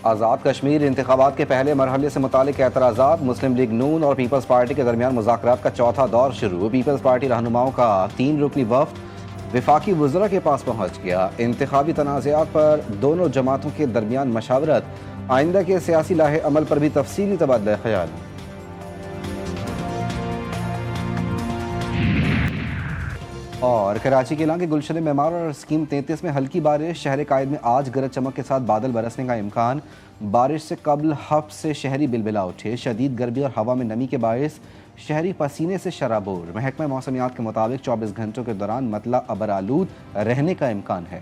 آزاد کشمیر انتخابات کے پہلے مرحلے سے متعلق اعتراضات، مسلم لیگ نون اور پیپلز پارٹی کے درمیان مذاکرات کا چوتھا دور شروع۔ پیپلز پارٹی رہنماؤں کا 3 رکنی وفد وفاقی وزراء کے پاس پہنچ گیا۔ انتخابی تنازعات پر دونوں جماعتوں کے درمیان مشاورت، آئندہ کے سیاسی لاہ عمل پر بھی تفصیلی تبادلہ خیال۔ اور کراچی کے علاقے گلشن معمار اور اسکیم 33 میں ہلکی بارش، شہر قائد میں آج گرج چمک کے ساتھ بادل برسنے کا امکان۔ بارش سے قبل حب سے شہری بلبلا اٹھے، شدید گرمی اور ہوا میں نمی کے باعث شہری پسینے سے شرابور۔ محکمہ موسمیات کے مطابق 24 گھنٹوں کے دوران مطلع ابرآلود رہنے کا امکان ہے۔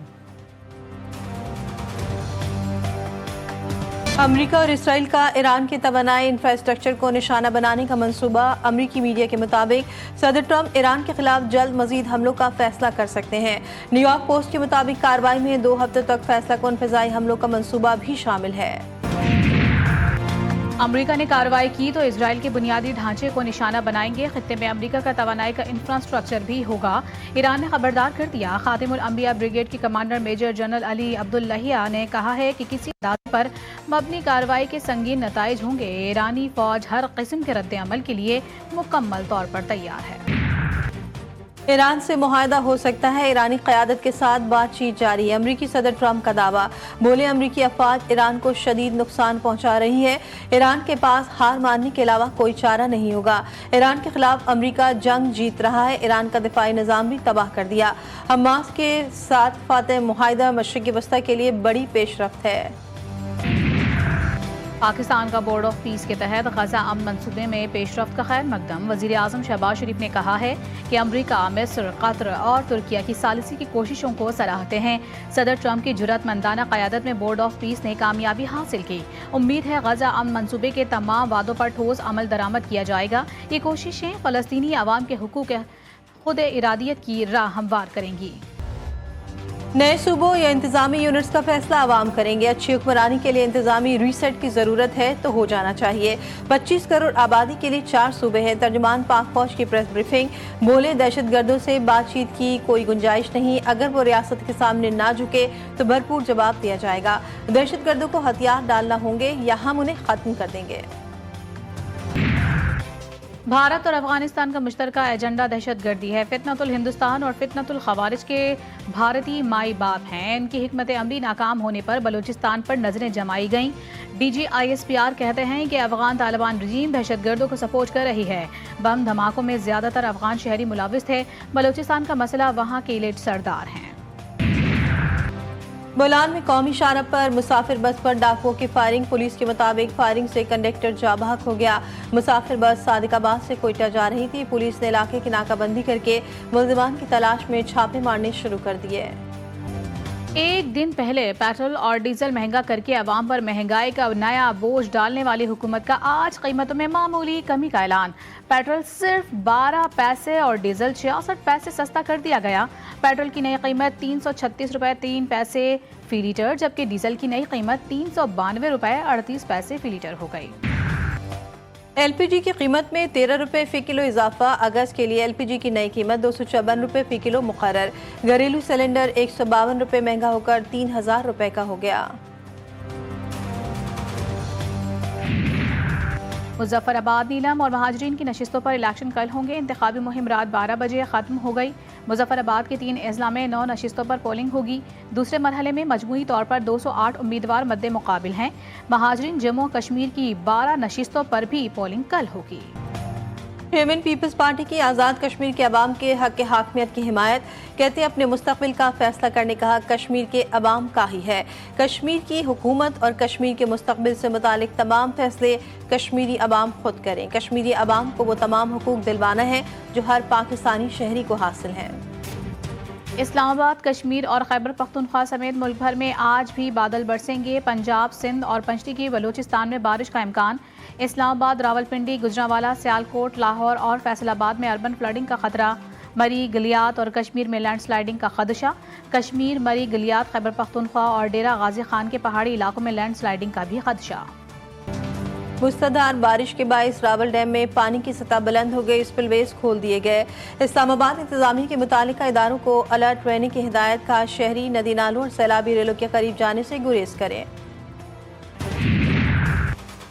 امریکہ اور اسرائیل کا ایران کے توانائی انفراسٹرکچر کو نشانہ بنانے کا منصوبہ۔ امریکی میڈیا کے مطابق صدر ٹرمپ ایران کے خلاف جلد مزید حملوں کا فیصلہ کر سکتے ہیں۔ نیو یارک پوسٹ کے مطابق کارروائی میں 2 ہفتوں تک فیصلہ کن فضائی حملوں کا منصوبہ بھی شامل ہے۔ امریکہ نے کارروائی کی تو اسرائیل کے بنیادی ڈھانچے کو نشانہ بنائیں گے۔ خطے میں امریکہ کا توانائی کا انفراسٹرکچر بھی ہوگا۔ ایران نے خبردار کر دیا۔ خاتم الانبیاء بریگیڈ کے کمانڈر میجر جنرل علی عبداللہیہ نے کہا ہے کہ کسی ادارے پر مبنی کارروائی کے سنگین نتائج ہوں گے۔ ایرانی فوج ہر قسم کے رد عمل کے لیے مکمل طور پر تیار ہے۔ ایران سے معاہدہ ہو سکتا ہے، ایرانی قیادت کے ساتھ بات چیت جاری ہے۔ امریکی صدر ٹرمپ کا دعویٰ، بولے امریکی افواج ایران کو شدید نقصان پہنچا رہی ہے، ایران کے پاس ہار ماننے کے علاوہ کوئی چارہ نہیں ہوگا۔ ایران کے خلاف امریکہ جنگ جیت رہا ہے، ایران کا دفاعی نظام بھی تباہ کر دیا۔ حماس کے ساتھ فاتح معاہدہ مشرق وسطی کے لیے بڑی پیش رفت ہے۔ پاکستان کا بورڈ آف پیس کے تحت غزہ امن منصوبے میں پیش رفت کا خیر مقدم۔ وزیر اعظم شہباز شریف نے کہا ہے کہ امریکہ، مصر، قطر اور ترکیہ کی ثالثی کی کوششوں کو سراہتے ہیں۔ صدر ٹرمپ کی جرأت مندانہ قیادت میں بورڈ آف پیس نے کامیابی حاصل کی۔ امید ہے غزہ امن منصوبے کے تمام وعدوں پر ٹھوس عمل درآمد کیا جائے گا۔ یہ کوششیں فلسطینی عوام کے حقوق خود ارادیت کی راہ ہموار کریں گی۔ نئے صوبوں یا انتظامی یونٹس کا فیصلہ عوام کریں گے۔ اچھی حکمرانی کے لیے انتظامی ری سیٹ کی ضرورت ہے تو ہو جانا چاہیے۔ 25 کروڑ آبادی کے لیے 4 صوبے ہیں۔ ترجمان پاک فوج کی پریس بریفنگ، بولے دہشت گردوں سے بات چیت کی کوئی گنجائش نہیں، اگر وہ ریاست کے سامنے نہ جھکے تو بھرپور جواب دیا جائے گا۔ دہشت گردوں کو ہتھیار ڈالنا ہوں گے یا ہم انہیں ختم کر دیں گے۔ بھارت اور افغانستان کا مشترکہ ایجنڈا دہشت گردی ہے۔ فتنۃ الہندوستان اور فتنۃ الخوارج کے بھارتی مائی باپ ہیں۔ ان کی حکمت عملی ناکام ہونے پر بلوچستان پر نظریں جمائی گئیں۔ DGISPR کہتے ہیں کہ افغان طالبان رجیم دہشت گردوں کو سپورٹ کر رہی ہے۔ بم دھماکوں میں زیادہ تر افغان شہری ملوث تھے۔ بلوچستان کا مسئلہ وہاں کے ایلیٹ سردار ہیں۔ بولان میں قومی شاہراہ پر مسافر بس پر ڈاکوؤں کی فائرنگ، پولیس کے مطابق فائرنگ سے کنڈکٹر جاں بحق ہو گیا۔ مسافر بس صادق آباد سے کوئٹہ جا رہی تھی۔ پولیس نے علاقے کی ناکہ بندی کر کے ملزمان کی تلاش میں چھاپے مارنے شروع کر دیے۔ ایک دن پہلے پیٹرول اور ڈیزل مہنگا کر کے عوام پر مہنگائی کا نیا بوجھ ڈالنے والی حکومت کا آج قیمتوں میں معمولی کمی کا اعلان۔ پیٹرول صرف 12 پیسے اور ڈیزل 66 پیسے سستا کر دیا گیا۔ پیٹرول کی نئی قیمت 336 روپے 3 پیسے فی لیٹر، جبکہ ڈیزل کی نئی قیمت 392 روپے 38 پیسے فی لیٹر ہو گئی۔ LPG کی قیمت میں 13 روپے فی کلو اضافہ، اگست کے لیے LPG کی نئی قیمت 254 روپے فی کلو مقرر۔ گھریلو سلنڈر 152 روپے مہنگا ہو کر 3000 روپے کا ہو گیا۔ مظفر آباد، نیلم اور مہاجرین کی نشستوں پر الیکشن کل ہوں گے۔ انتخابی مہم رات 12 بجے ختم ہو گئی۔ مظفر آباد کے 3 اضلاع میں 9 نشستوں پر پولنگ ہوگی۔ دوسرے مرحلے میں مجموعی طور پر 208 امیدوار مد مقابل ہیں۔ مہاجرین جموں کشمیر کی 12 نشستوں پر بھی پولنگ کل ہوگی۔ چیئرمین پیپلز پارٹی کی آزاد کشمیر کے عوام کے حق حاکمیت کی حمایت، کہتے ہیں اپنے مستقبل کا فیصلہ کرنے کا حق کشمیر کے عوام کا ہی ہے۔ کشمیر کی حکومت اور کشمیر کے مستقبل سے متعلق تمام فیصلے کشمیری عوام خود کریں۔ کشمیری عوام کو وہ تمام حقوق دلوانا ہے جو ہر پاکستانی شہری کو حاصل ہیں۔ اسلام آباد، کشمیر اور خیبر پختونخوا سمیت ملک بھر میں آج بھی بادل برسیں گے۔ پنجاب، سندھ اور پنجٹی کی بلوچستان میں بارش کا امکان۔ اسلام آباد، راولپنڈی، گجرانوالہ، سیالکوٹ، لاہور اور فیصل آباد میں اربن فلڈنگ کا خطرہ۔ مری، گلیات اور کشمیر میں لینڈ سلائیڈنگ کا خدشہ۔ کشمیر، مری، گلیات، خیبر پختونخوا اور ڈیرہ غازی خان کے پہاڑی علاقوں میں لینڈ سلائیڈنگ کا بھی خدشہ۔ مستدار بارش کے باعث راول ڈیم میں پانی کی سطح بلند ہو گئی، اسپل ویز کھول دیے گئے۔ اسلام آباد انتظامیہ کے متعلقہ اداروں کو الرٹ رہنے کی ہدایت کا، شہری ندی نالوں اور سیلابی ریلوں کے قریب جانے سے گریز کریں۔